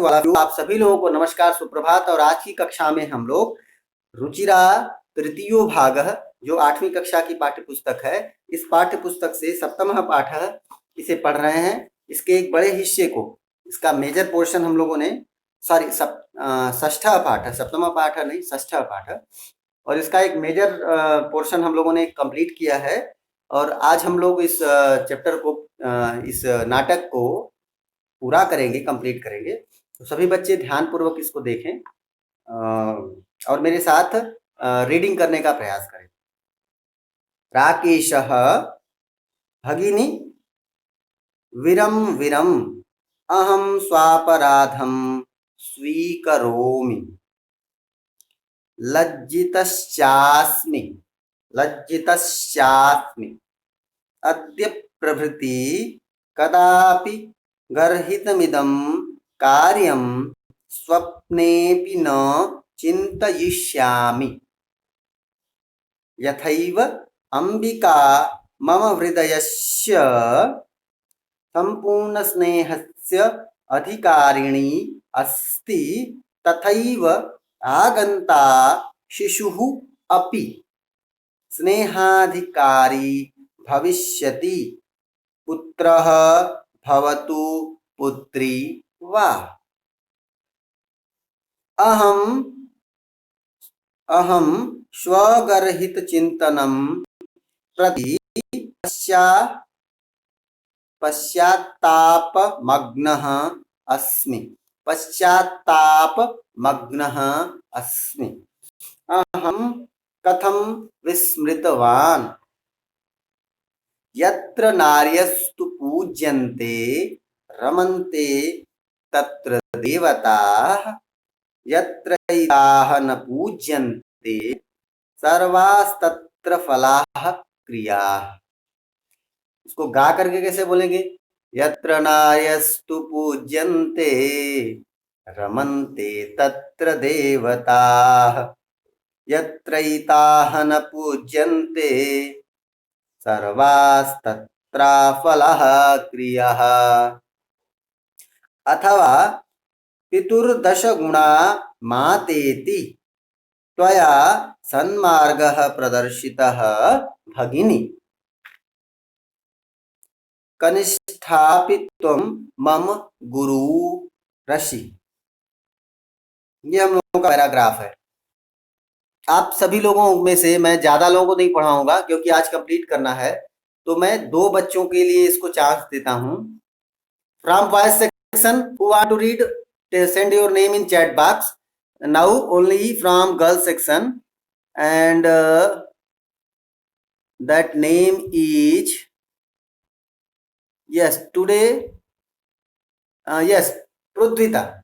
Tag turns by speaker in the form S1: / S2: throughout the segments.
S1: वाला आप सभी लोगों को नमस्कार, सुप्रभात। और आज की कक्षा में हम लोग रुचिरा तृतीयो भाग, जो 8वीं कक्षा की पाठ्य पुस्तक है, इस पाठ्य पुस्तक से सप्तमः पाठ इसे पढ़ रहे हैं। इसके एक बड़े हिस्से को, इसका मेजर पोर्शन हम लोगों ने, सॉरी षष्ठा पाठ, सप्तमः पाठ नहीं, षष्ठा पाठ, और इसका एक मेजर पोर्शन हम लोगों ने कंप्लीट किया है। और आज हम लोग इस चैप्टर को, इस नाटक को पूरा करेंगे, कंप्लीट करेंगे। तो सभी बच्चे ध्यानपूर्वक इसको देखें और मेरे साथ रीडिंग करने का प्रयास करें। राकेशः भगिनी विरम विरम अहम स्वापराधम स्वीकरोमि। लज्जितश्चास्मि लज्जितश्चास्मि अद्य प्रभृति कदापि गर्हितमिदं कार्यं स्वप्नेऽपि न चिन्तयिष्यामि। यथैव अम्बिका मम हृदयस्य सम्पूर्णस्नेहस्य अधिकारिणी अस्ति, तथैव आगन्ता शिशुः अपि स्नेहाधिकारी भविष्यति। पुत्रः भवतु पुत्री वा। अहं स्वगर्हितचिन्तनं प्रति पश्चात्तापमग्नः अस्मि। अहं कथं विस्मृतवान् यत्र नार्यस्तु पूज्यन्ते रमन्ते तत्र देवताः, यत्रैताः न पूज्यन्ते सर्वास्तत्र फलाः क्रियाः। इसको गा करके कैसे बोलेंगे? यत्र नार्यस्तु पूज्यन्ते रमन्ते तत्र देवताः, यत्रैताः न पूज्यन्ते सर्वास्तत्र फलः क्रियः। अथवा पितुर्दशगुणा मातेति त्वया सन्मार्गः प्रदर्शितः भगिनी, कनिष्ठापि त्वं मम गुरु रसि। ये हम लोगों का पैराग्राफ है। आप सभी लोगों में से मैं ज्यादा लोगों को नहीं पढ़ाऊंगा क्योंकि आज कंप्लीट करना है, तो मैं 2 बच्चों के लिए इसको चांस देता हूं। From voice section, who want to read, send your name in chat box. Now only from girl section, and that name is, yes, today, yes, Prudvita.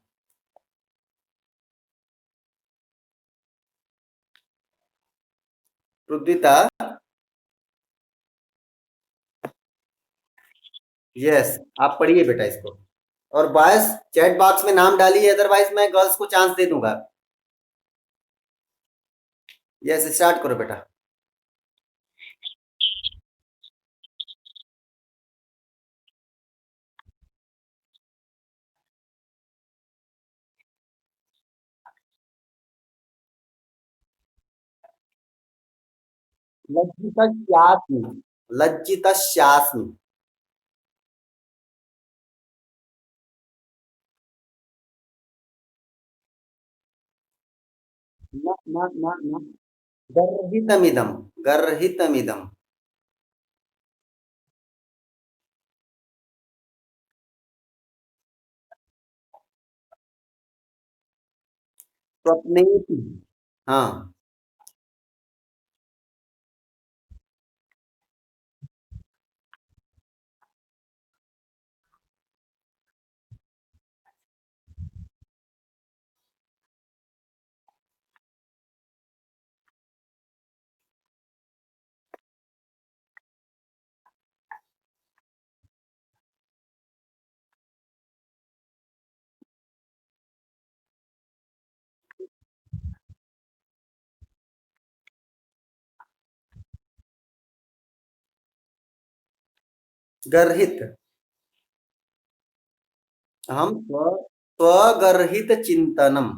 S1: Yes, आप पढ़िए बेटा इसको। और बॉयज चैट बॉक्स में नाम डालिए, अदरवाइज मैं girls को चांस दे दूंगा। यस, स्टार्ट करो बेटा। लज्जितश्चास्मि। न गर्हितमिदं स्वप्नेपि। हाँ, गर्हित। हम स्वगर्हित चिंतनम।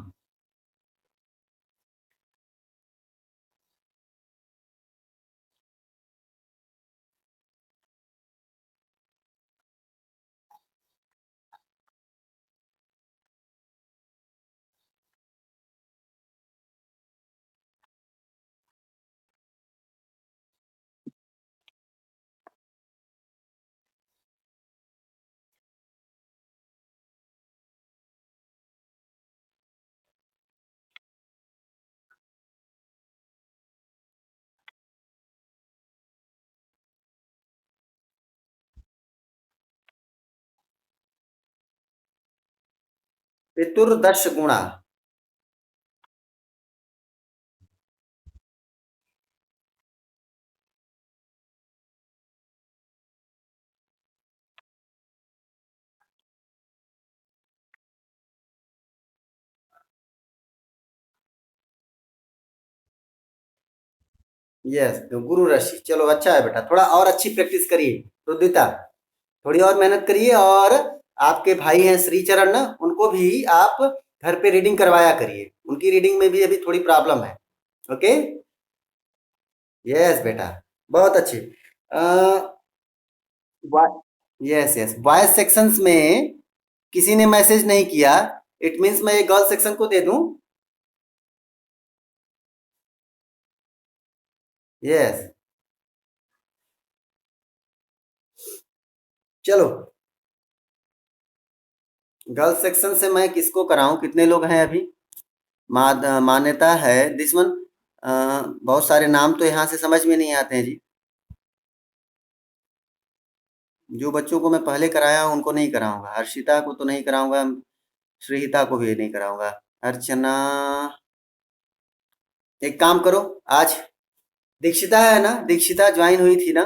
S1: पितुर्दश गुणा। यस, तो गुरु ऋषि। चलो अच्छा है बेटा, थोड़ा और अच्छी प्रैक्टिस करिए रुदिता, थोड़ी और मेहनत करिए। और आपके भाई हैं श्रीचरण ना, उनको भी आप घर पे रीडिंग करवाया करिए, उनकी रीडिंग में भी अभी थोड़ी प्रॉब्लम है। ओके। यस बेटा, बहुत अच्छे। यस यस, बॉयज सेक्शंस में किसी ने मैसेज नहीं किया, इट मीन्स मैं ये गर्ल सेक्शन को दे दूं। यस। चलो, गर्ल सेक्शन से मैं किसको कराऊं, कितने लोग हैं अभी? मान्यता है दिस वन। बहुत सारे नाम तो यहाँ से समझ में नहीं आते हैं जी। जो बच्चों को मैं पहले कराया हूं उनको नहीं कराऊंगा, हर्षिता को तो नहीं कराऊंगा, श्रीहिता को भी नहीं कराऊंगा। अर्चना, एक काम करो, आज दीक्षिता है ना, दीक्षिता ज्वाइन हुई थी ना?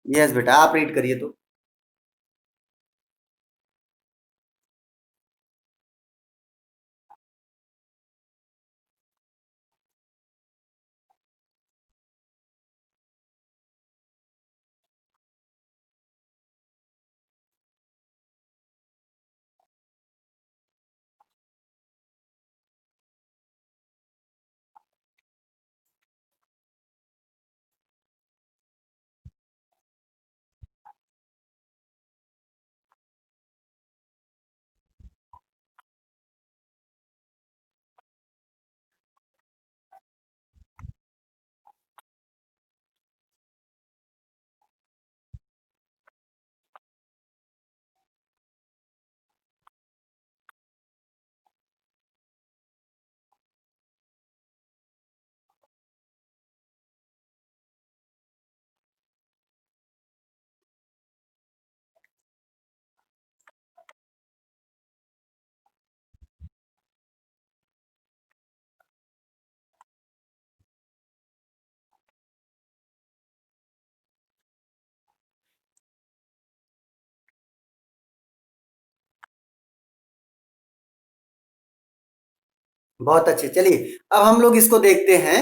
S1: यस बेटा, आप रीड करिए तो। बहुत अच्छे, चलिए अब हम लोग इसको देखते हैं।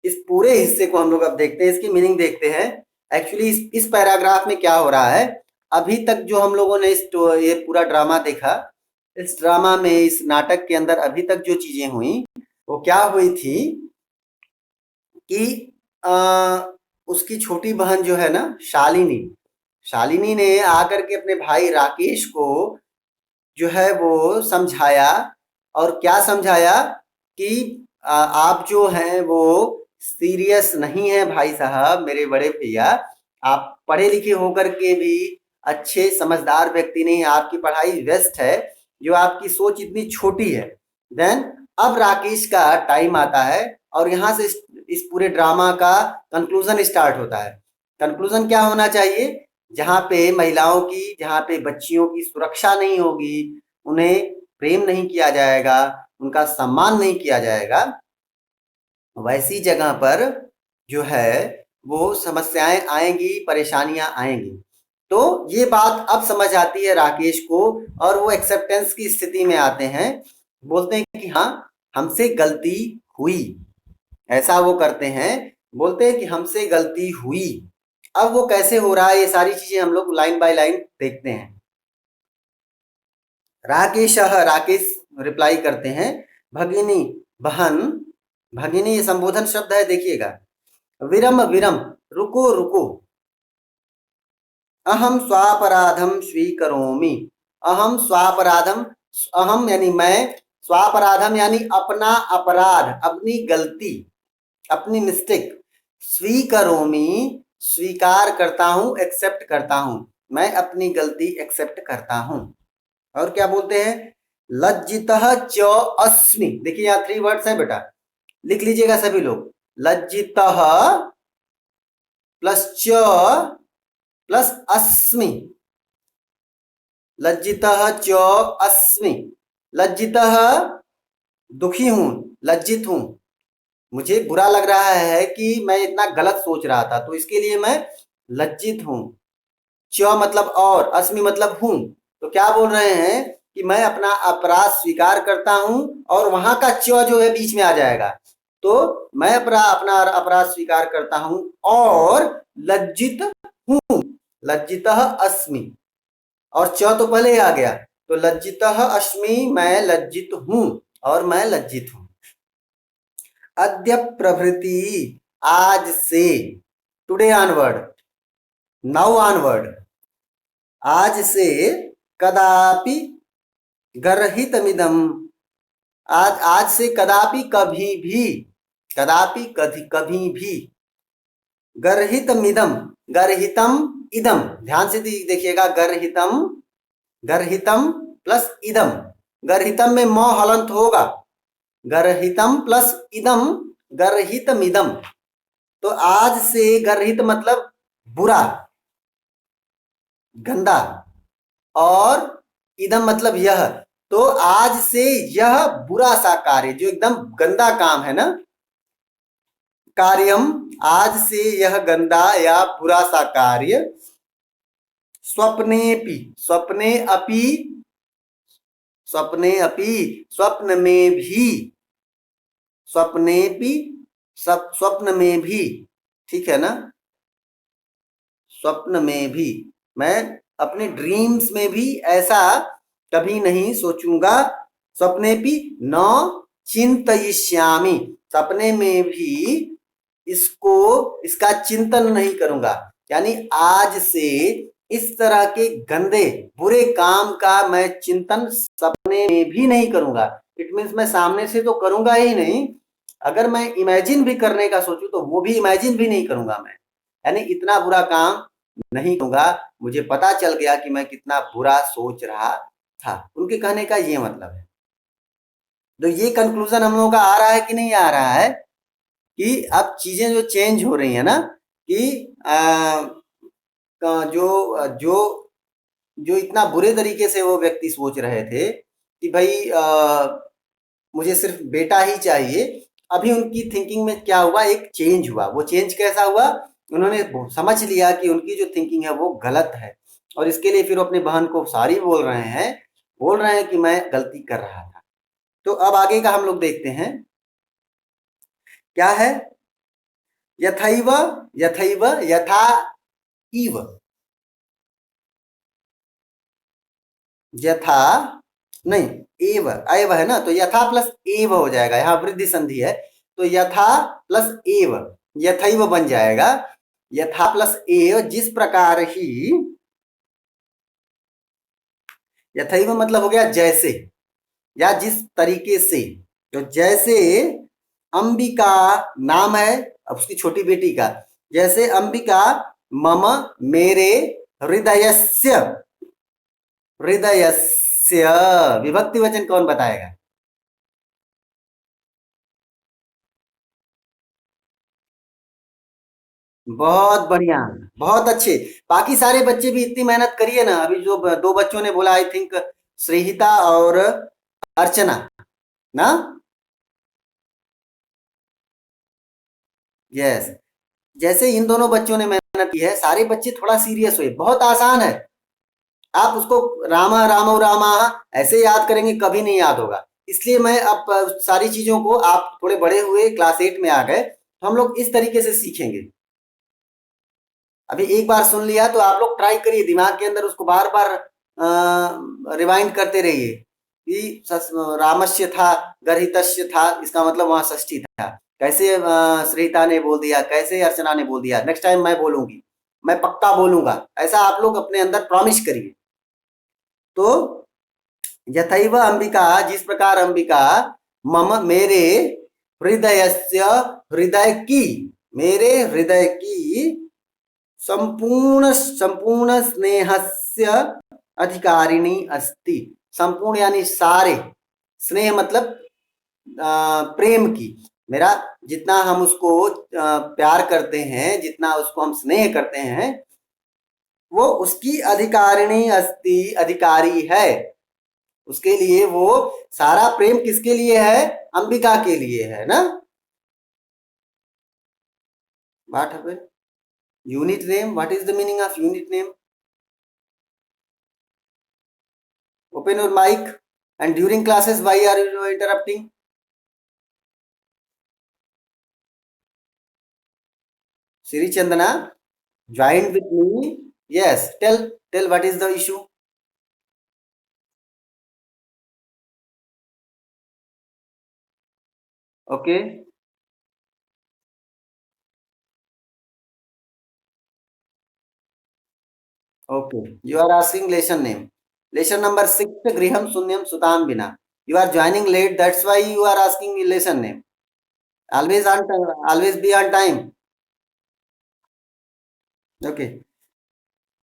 S1: इस पूरे हिस्से को हम लोग अब देखते हैं, इसकी मीनिंग देखते हैं। एक्चुअली इस पैराग्राफ में क्या हो रहा है, अभी तक जो हम लोगों ने ये पूरा ड्रामा देखा, इस ड्रामा में, इस नाटक के अंदर अभी तक जो चीजें हुई वो क्या हुई थी कि उसकी छोटी बहन जो है ना, शालिनी, शालिनी ने आकर के अपने भाई राकेश को जो है वो समझाया। और क्या समझाया कि आप जो हैं वो सीरियस नहीं है भाई साहब, मेरे बड़े भैया, आप पढ़े लिखे होकर के भी अच्छे समझदार व्यक्ति नहीं, आपकी पढ़ाई वेस्ट है, जो आपकी सोच इतनी छोटी है। देन अब राकेश का टाइम आता है और यहाँ से इस पूरे ड्रामा का कंक्लूजन स्टार्ट होता है। कंक्लूजन क्या होना चाहिए? जहाँ पे महिलाओं की, जहाँ पे बच्चियों की सुरक्षा नहीं होगी, उन्हें प्रेम नहीं किया जाएगा, उनका सम्मान नहीं किया जाएगा, वैसी जगह पर जो है वो समस्याएं आएंगी, परेशानियां आएंगी। तो ये बात अब समझ आती है राकेश को और वो एक्सेप्टेंस की स्थिति में आते हैं, बोलते हैं कि हाँ, हमसे गलती हुई। ऐसा वो करते हैं, बोलते हैं कि हमसे गलती हुई। अब वो कैसे हो रहा है, ये सारी चीजें हम लोग लाइन बाय लाइन देखते हैं। राकेशः, राकेश रिप्लाई करते हैं। भगिनी, बहन, भगिनी ये संबोधन शब्द है, देखिएगा। विरम, विरम, रुको रुको। अहम स्वापराधम स्वीकरोमि। अहम स्वापराधम, अहम यानी मैं, स्वापराधम यानी अपना अपराध, अपनी गलती, अपनी मिस्टेक। स्वीकरोमि, स्वीकार करता हूं, एक्सेप्ट करता हूं, मैं अपनी गलती एक्सेप्ट करता हूं। और क्या बोलते हैं? लज्जितः च अस्मि। देखिए यहाँ 3 वर्ड्स हैं बेटा, लिख लीजिएगा सभी लोग। लज्जितः प्लस च प्लस अस्मि। लज्जितः च अस्मि। लज्जितः दुखी हूं, लज्जित हूं, मुझे बुरा लग रहा है कि मैं इतना गलत सोच रहा था, तो इसके लिए मैं लज्जित हूं। च मतलब और, अस्मि मतलब हूं। तो क्या बोल रहे हैं कि मैं अपना अपराध स्वीकार करता हूं, और वहां का च जो है बीच में आ जाएगा। तो मैं अपना अपराध स्वीकार करता हूं और लज्जित हूं। लज्जितः अस्मि, और च तो पहले ही आ गया, तो लज्जितः अस्मि, मैं लज्जित हूं और मैं लज्जित हूं। अद्य प्रभृति, आज से, टुडे ऑनवर्ड, नाउ ऑनवर्ड, आज से, कदापि गर्हितमिदम, आज से कदापि कभी भी, कदापि कभी भी, गर्हितमिदम, गर्हितम इदम, ध्यान से देखिएगा, गर्हितम, गर्हितम प्लस इदम, गर्हितम में म हलंत होगा, गर्हितम प्लस इदम, गर्हितमिदम। तो आज से गर्हित मतलब बुरा, गंदा, और इदम मतलब यह। तो आज से यह बुरा सा कार्य, जो एकदम गंदा काम है ना, कार्यम, आज से यह गंदा या बुरा सा कार्य, स्वप्नेपि, स्वप्ने अपि, स्वप्ने अपि, स्वप्न में भी, स्वप्नेपि, स्वप्न में भी, ठीक है ना, स्वप्न में भी, मैं अपने ड्रीम्स में भी ऐसा कभी नहीं सोचूंगा। स्वप्ने भी न चिंतयिष्यामि, सपने में भी इसको, इसका चिंतन नहीं करूंगा। यानी आज से इस तरह के गंदे बुरे काम का मैं चिंतन सपने में भी नहीं करूंगा। इट मीन्स मैं सामने से तो करूंगा ही नहीं, अगर मैं इमेजिन भी करने का सोचूं तो वो भी इमेजिन भी नहीं करूंगा मैं। यानी इतना बुरा काम नहीं करूंगा, मुझे पता चल गया कि मैं कितना बुरा सोच रहा था। उनके कहने का ये मतलब है। तो ये कंक्लूजन हम लोगों का आ रहा है कि नहीं आ रहा है, कि अब चीजें जो चेंज हो रही है ना, कि जो जो जो इतना बुरे तरीके से वो व्यक्ति सोच रहे थे कि भाई मुझे सिर्फ बेटा ही चाहिए, अभी उनकी थिंकिंग में क्या हुआ, एक चेंज हुआ। वो चेंज कैसा हुआ, उन्होंने समझ लिया कि उनकी जो थिंकिंग है वो गलत है, और इसके लिए फिर अपने बहन को सॉरी बोल रहे हैं कि मैं गलती कर रहा था। तो अब आगे का हम लोग देखते हैं क्या है। यथैव, यथैव, यथा इव, यथा नहीं, एव, एव है ना, तो यथा प्लस एव हो जाएगा, यहां वृद्धि संधि है, तो यथा प्लस एव, यथैव बन जाएगा। यथा प्लस एव, जिस प्रकार ही, यथैव मतलब हो गया जैसे, या जिस तरीके से। तो जैसे अंबिका नाम है अब उसकी छोटी बेटी का, जैसे अंबिका मम मेरे, हृदयस्य, हृदयस्य विभक्ति वचन कौन बताएगा? बहुत बढ़िया, बहुत अच्छे। बाकी सारे बच्चे भी इतनी मेहनत करिए ना। अभी जो 2 बच्चों ने बोला, आई थिंक श्रीहिता और अर्चना ना, यस, जैसे इन दोनों बच्चों ने मेहनत की है, सारे बच्चे थोड़ा सीरियस हुए। बहुत आसान है, आप उसको रामा रामो रामा ऐसे याद करेंगे, कभी नहीं याद होगा। इसलिए मैं अब सारी चीजों को, आप थोड़े बड़े हुए, क्लास 8 में आ गए, तो हम लोग इस तरीके से सीखेंगे। अभी एक बार सुन लिया तो आप लोग ट्राई करिए, दिमाग के अंदर उसको बार बार रिवाइंड करते रहिए कि रामस्य था, गर्हितस्य था, इसका मतलब वहां षष्ठी था। कैसे श्रीता ने बोल दिया, कैसे अर्चना ने बोल दिया, नेक्स्ट टाइम मैं बोलूंगी, मैं पक्का बोलूंगा, ऐसा आप लोग अपने अंदर प्रॉमिस करिए। तो यथैव अंबिका, जिस प्रकार अंबिका मम मेरे हृदयस्य, हृदय की, मेरे हृदय की संपूर्ण संपूर्ण स्नेहस्य अधिकारिणी अस्ति। संपूर्ण यानी सारे, स्नेह मतलब प्रेम की, मेरा जितना हम उसको प्यार करते हैं, जितना उसको हम स्नेह करते हैं, वो उसकी अधिकारिणी अस्ति, अधिकारी है। उसके लिए वो सारा प्रेम किसके लिए है? अंबिका के लिए है ना। What happened? Unit name, what is the meaning of unit name? Open your mic and during classes why are you interrupting? Sri Chandana joined with me. Yes, tell what is the issue? Okay, okay, you are asking lesson name, lesson number 6, griham sunyam sutam bina. You are joining late, that's why you are asking lesson name. Always on time, always be on time. Okay,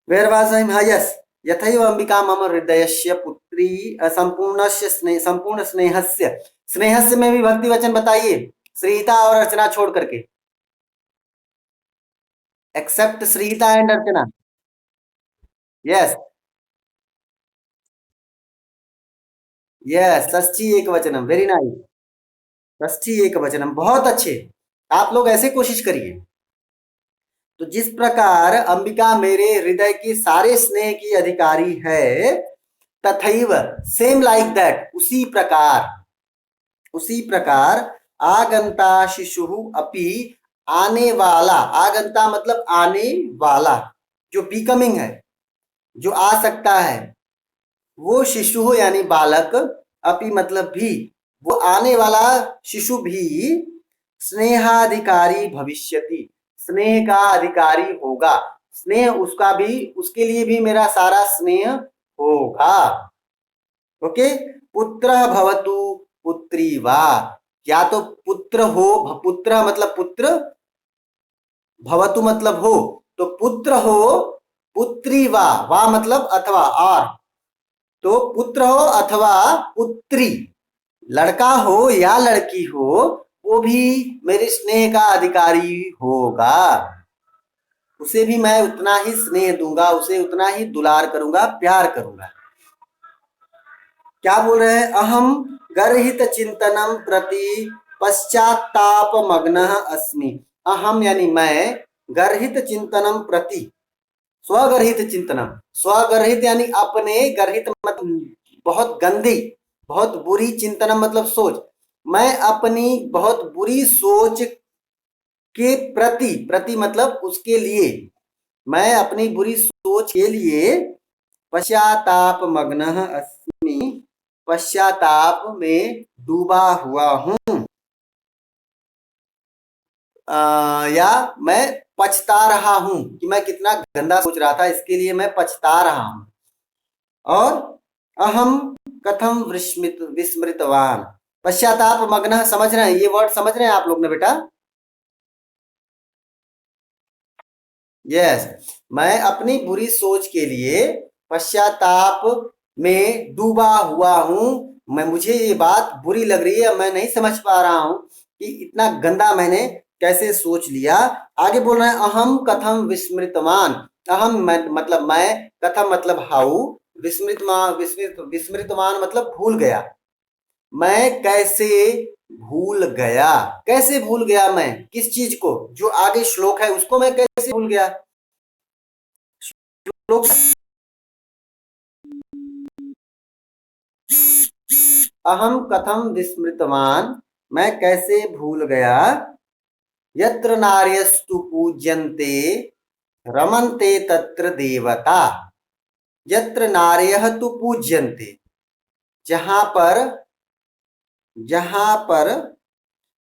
S1: where was I? Ah, yes, यथैव अंबिका मम हृदयस्य पुत्री, संपूर्णस्य स्नेह, संपूर्ण स्नेहस्य, स्नेहस्य में भी भक्ति वचन बताइए, श्रीता और अर्चना छोड़ करके, except Shrita and Archana. Yes, yes, षष्ठी एक वचनम, वेरी नाइस, षष्ठी एक वचनम, बहुत अच्छे। आप लोग ऐसे कोशिश करिए। तो जिस प्रकार अंबिका मेरे हृदय की सारे स्नेह की अधिकारी है, तथैव, सेम लाइक दैट, उसी प्रकार आगंता शिशु अपि, आने वाला, आगंता मतलब आने वाला, जो बिकमिंग है, जो आ सकता है, वो शिशु हो यानी बालक, अपि मतलब भी, वो आने वाला शिशु भी स्नेहाधिकारी भविष्यति, स्नेह का अधिकारी होगा, स्नेह उसका भी, उसके लिए भी मेरा सारा स्नेह होगा। ओके, पुत्र भवतु पुत्री वा, या तो पुत्र हो, पुत्र मतलब पुत्र, भवतु मतलब हो, तो पुत्र हो, पुत्री वा मतलब अथवा और, तो पुत्र हो अथवा पुत्री, लड़का हो या लड़की हो, वो भी मेरे स्नेह का अधिकारी होगा, उसे भी मैं उतना ही स्नेह दूंगा, उसे उतना ही दुलार करूंगा, प्यार करूंगा। क्या बोल रहे हैं? अहम गर्हित चिंतनम प्रति पश्चाताप मग्न अस्मि। अहम यानी मैं, गर्हित चिंतनम प्रति, स्वगर्हित चिंतनम, स्वगर्हित यानी अपने, गर्हित मतलब बहुत गंदी, बहुत बुरी, चिंतनम मतलब सोच, मैं अपनी बहुत बुरी सोच के प्रति, प्रति मतलब उसके लिए, मैं अपनी बुरी सोच के लिए पश्चाताप मग्न अस्मि, पश्चाताप में डूबा हुआ हूं, या मैं पछता रहा हूं कि मैं कितना गंदा सोच रहा था, इसके लिए मैं पछता रहा हूं। और अहम कथम विस्मित विस्मृतवान, पश्चाताप मग्न, समझ रहे हैं ये वर्ड, समझ रहे हैं आप लोग ने बेटा? यस, मैं अपनी बुरी सोच के लिए पश्चाताप में डूबा हुआ हूं, मैं, मुझे ये बात बुरी लग रही है, मैं नहीं समझ पा रहा हूं कि इतना गंदा मैंने कैसे सोच लिया। आगे बोल रहे हैं अहम कथम विस्मृतवान, अहम मतलब मैं, कथम मतलब हाउ, विस्मृतवान मतलब भूल गया, मैं कैसे भूल गया, कैसे भूल गया मैं किस चीज को, जो आगे श्लोक है उसको मैं कैसे भूल गया। श्लोक, अहम कथम विस्मृतवान, मैं कैसे भूल गया, यत्र नार्यस्तु पूज्यन्ते रमन्ते तत्र देवता, यत्र नार्यः तु पूज्यन्ते, जहां पर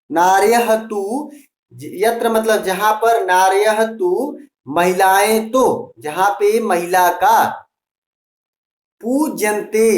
S1: नार्यः तु, यत्र मतलब जहां पर, नार्यः तु महिलाएं तो, जहां पे महिला का, पूज्यन्ते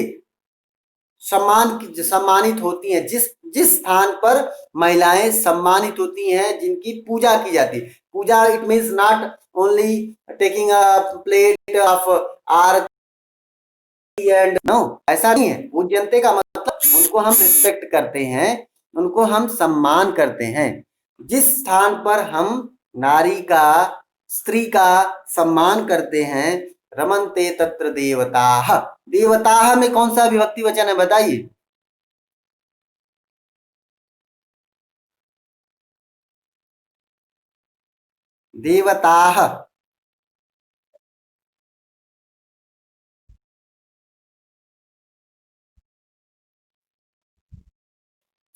S1: सम्मानित होती हैं, जिस जिस स्थान पर महिलाएं सम्मानित होती हैं, जिनकी पूजा की जाती है। Puja it means not only taking a plate of aarti and no, ऐसा नहीं है। पूज्यन्ते का मतलब उनको हम रिस्पेक्ट करते हैं, उनको हम सम्मान करते हैं। जिस स्थान पर हम नारी का, स्त्री का सम्मान करते हैं, रमन्ते तत्र देवताः। देवताः में कौन सा विभक्ति वचन है बताइए? देवताः।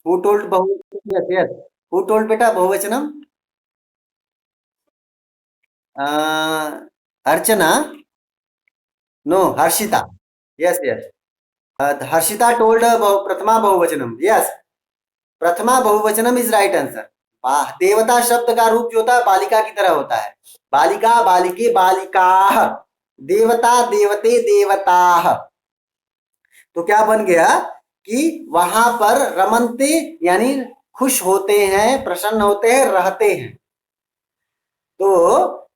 S1: हु टोल्ड बहुवचन? यस यस, हु टोल्ड बेटा बहुवचनम? Archana? No, Harshita. Yes yes, Harshita told प्रथमा बहुवचनम। Yes, Prathama बहुवचनम is right answer. देवता शब्द का रूप जो होता है बालिका की तरह होता है। बालिका, बालिके, बालिकाः। देवता, देवते, देवताः। तो क्या बन गया कि वहां पर रमनते यानी खुश होते हैं, प्रसन्न होते हैं, रहते हैं। तो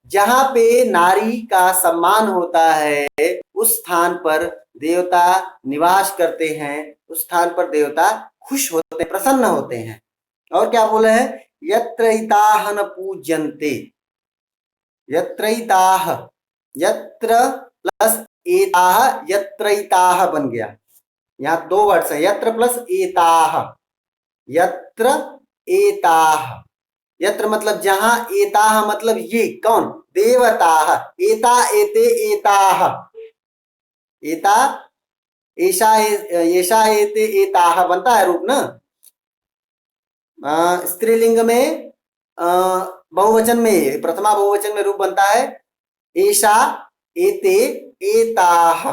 S1: जहां पे नारी का सम्मान होता है, उस स्थान पर देवता निवास करते हैं, उस स्थान पर देवता खुश होते हैं, प्रसन्न होते हैं। और क्या बोले हैं? यत्रैताः न पूज्यन्ते, यत्रैताः, यत्र प्लस एताः, यत्रैताः बन गया। यहाँ दो वर्ड्स है, यत्र प्लस एताः, यत्र एताः। यत्र मतलब जहां, एताः मतलब ये कौन? देवताः। एता, एते, एताः। एता, ऐशा, ऐशा, एते, एताः बनता है रूप ना। स्त्रीलिंग में, बहुवचन में, प्रथमा बहुवचन में रूप बनता है ऐशा, एते, एताः।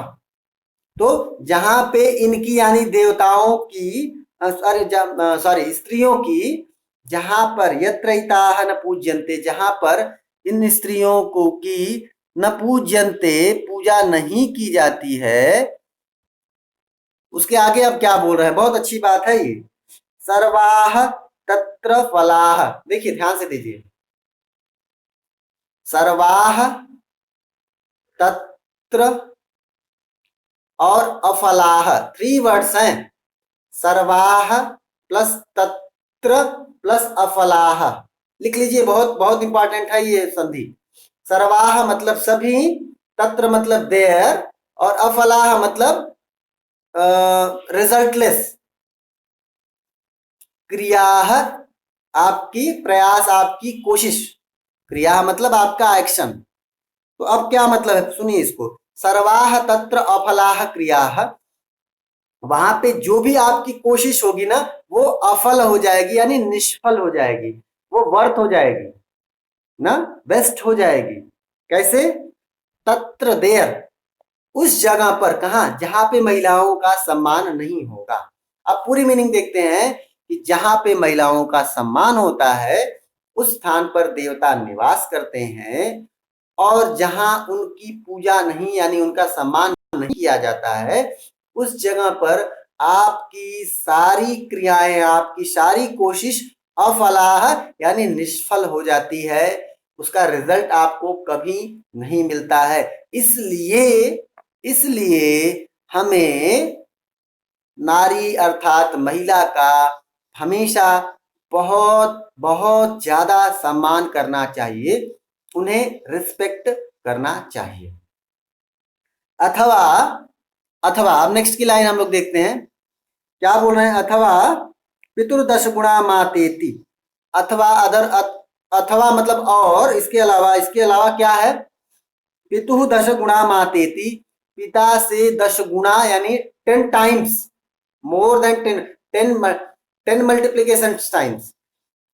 S1: तो जहां पे इनकी यानी देवताओं की, सॉरी स्त्रियों की, जहां पर यत्रैताः न पूज्यन्ते, जहां पर इन स्त्रियों को की न पूज्यन्ते, पूजा नहीं की जाती है, उसके आगे अब क्या बोल रहे हैं? बहुत अच्छी बात है ये। सर्वाः तत्र फलाः, देखिए ध्यान से दीजिए। सर्वाः तत्र और अफलाः, थ्री वर्ड्स हैं। सर्वाः प्लस तत्र प्लस अफलाः, लिख लीजिए, बहुत बहुत इंपॉर्टेंट है ये संधि। सर्वाः मतलब सभी, तत्र मतलब देयर, और अफलाः मतलब रिजल्टलेस। क्रिया, आपकी प्रयास, आपकी कोशिश। क्रिया मतलब आपका एक्शन। तो अब क्या मतलब है, सुनिए इसको। सर्वाः तत्र अफलाः क्रियाः, वहां पे जो भी आपकी कोशिश होगी ना, वो अफल हो जाएगी, यानी निष्फल हो जाएगी, वो वर्थ हो जाएगी ना, बेस्ट हो जाएगी। कैसे? तत्र देयर, उस जगह पर, कहा? जहां पे महिलाओं का सम्मान नहीं होगा। अब पूरी मीनिंग देखते हैं कि जहां पे महिलाओं का सम्मान होता है, उस स्थान पर देवता निवास करते हैं। और जहां उनकी पूजा नहीं, यानी उनका सम्मान नहीं किया जाता है, उस जगह पर आपकी सारी क्रियाएं, आपकी सारी कोशिश अफलाह यानी निष्फल हो जाती है। उसका रिजल्ट आपको कभी नहीं मिलता है। इसलिए इसलिए हमें नारी अर्थात महिला का हमेशा बहुत बहुत ज्यादा सम्मान करना चाहिए, उन्हें रिस्पेक्ट करना चाहिए। अथवा, अथवा अब नेक्स्ट की लाइन हम लोग देखते हैं क्या बोल रहे हैं। अथवा पितुर्दश गुणा मातेति, अथवा अदर, अथवा मतलब और, इसके अलावा, इसके अलावा क्या है? पितु दश गुणा मातेति, पिता से 10 गुणा यानी 10 times, more than 10 multiplication times.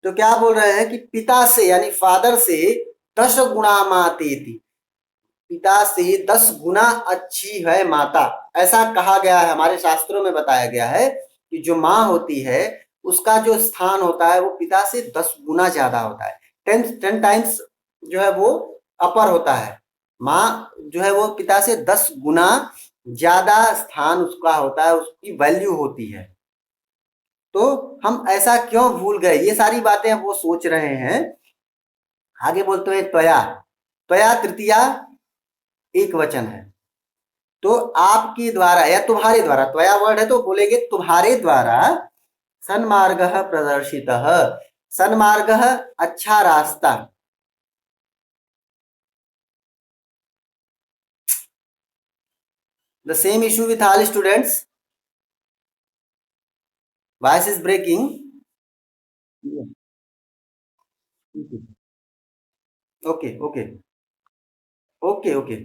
S1: तो क्या बोल रहे हैं कि पिता से यानी फादर से 10 गुणा मातेति, पिता से 10 गुना अच्छी है माता। ऐसा कहा गया है, हमारे शास्त्रों में बताया गया है कि जो माँ होती है उसका जो स्थान होता है वो पिता से 10 गुना ज्यादा होता है। 10 टाइम्स जो है वो अपर होता है। माँ जो है वो पिता से 10 गुना ज्यादा स्थान उसका होता है, उसकी वैल्यू होती है। तो हम ऐसा क्यों भूल गए, ये सारी बातें अब वो सोच रहे हैं। आगे बोलते हैं त्वया, त्वया तृतीया एक वचन है। तो आपके द्वारा या तुम्हारे द्वारा, त्वया वर्ड है तो बोलेंगे तुम्हारे द्वारा सन्मार्गः प्रदर्शितः। सन्मार्गः अच्छा रास्ता। The same issue with all students. Voice is breaking. Okay, okay, okay, okay.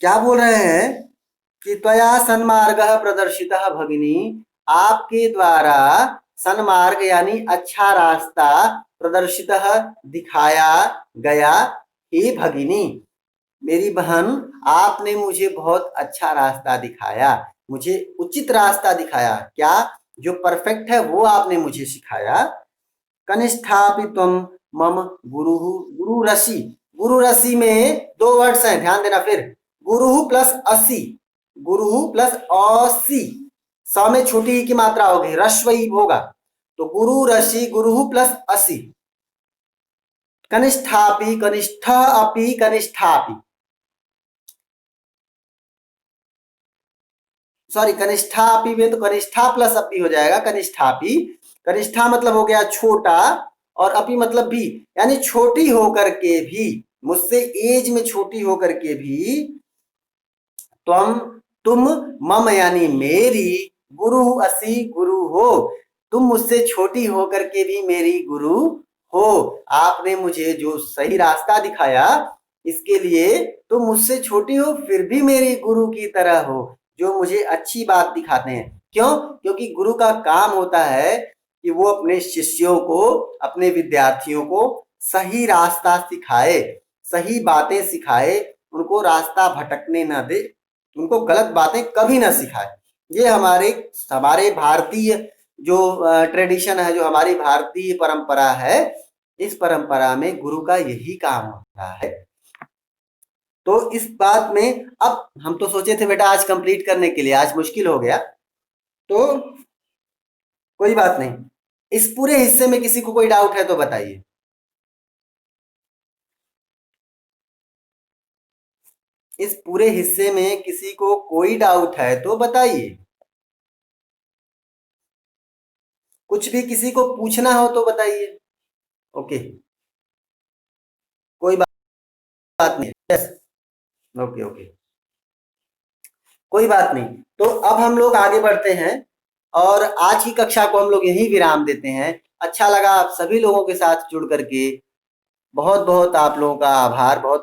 S1: क्या बोल रहे हैं कि त्वया सन्मार्गः प्रदर्शितः भगिनी, आपके द्वारा सन्मार्ग यानी अच्छा रास्ता प्रदर्शितः दिखाया गया। हे भगिनी, मेरी बहन, आपने मुझे बहुत अच्छा रास्ता दिखाया, मुझे उचित रास्ता दिखाया। क्या? जो परफेक्ट है वो आपने मुझे सिखाया। कनिष्ठापि त्वं मम गुरु। गुरु रसी, गुरु रसी में दो वर्ड्स हैं, ध्यान देना। फिर गुरु प्लस असी, गुरु प्लस असी, स में छोटी ई की मात्रा होगी, रस्व ई होगा। तो गुरु रसी, गुरु प्लस असी। कनिष्ठापि, कनिष्ठ अपि, कनिष्ठापि, सॉरी कनिष्ठापि में तो कनिष्ठा प्लस अपि हो जाएगा, कनिष्ठापि। कनिष्ठा मतलब हो गया छोटा, और अपि मतलब भी, यानी छोटी होकर के भी, मुझसे एज में छोटी होकर के भी, तुम, तुम, मम यानी मेरी, गुरु असी, गुरु हो। तुम मुझसे छोटी होकर के भी मेरी गुरु हो। आपने मुझे जो सही रास्ता दिखाया, इसके लिए तुम मुझसे छोटी हो फिर भी मेरी गुरु की तरह हो, जो मुझे अच्छी बात दिखाते हैं। क्यों? क्योंकि गुरु का काम होता है कि वो अपने शिष्यों को, अपने विद्यार्थियों को सही रास्ता सिखाए, सही बातें सिखाए, उनको रास्ता भटकने न दे, उनको गलत बातें कभी ना सिखाए। ये हमारे हमारे भारतीय जो ट्रेडिशन है, जो हमारी भारतीय परंपरा है, इस परंपरा में गुरु का यही काम होता है। तो इस बात में अब हम तो सोचे थे बेटा आज कंप्लीट करने के लिए, आज मुश्किल हो गया, तो कोई बात नहीं। इस पूरे हिस्से में किसी को कोई डाउट है तो बताइए। इस पूरे हिस्से में किसी को कोई डाउट है तो बताइए। कुछ भी किसी को पूछना हो तो बताइए। ओके, कोई बात नहीं। यस, ओके ओके, कोई बात नहीं। तो अब हम लोग आगे बढ़ते हैं और आज की कक्षा को हम लोग यहीं विराम देते हैं। अच्छा लगा आप सभी लोगों के साथ जुड़ करके, बहुत बहुत आप लोगों का आभार, बहुत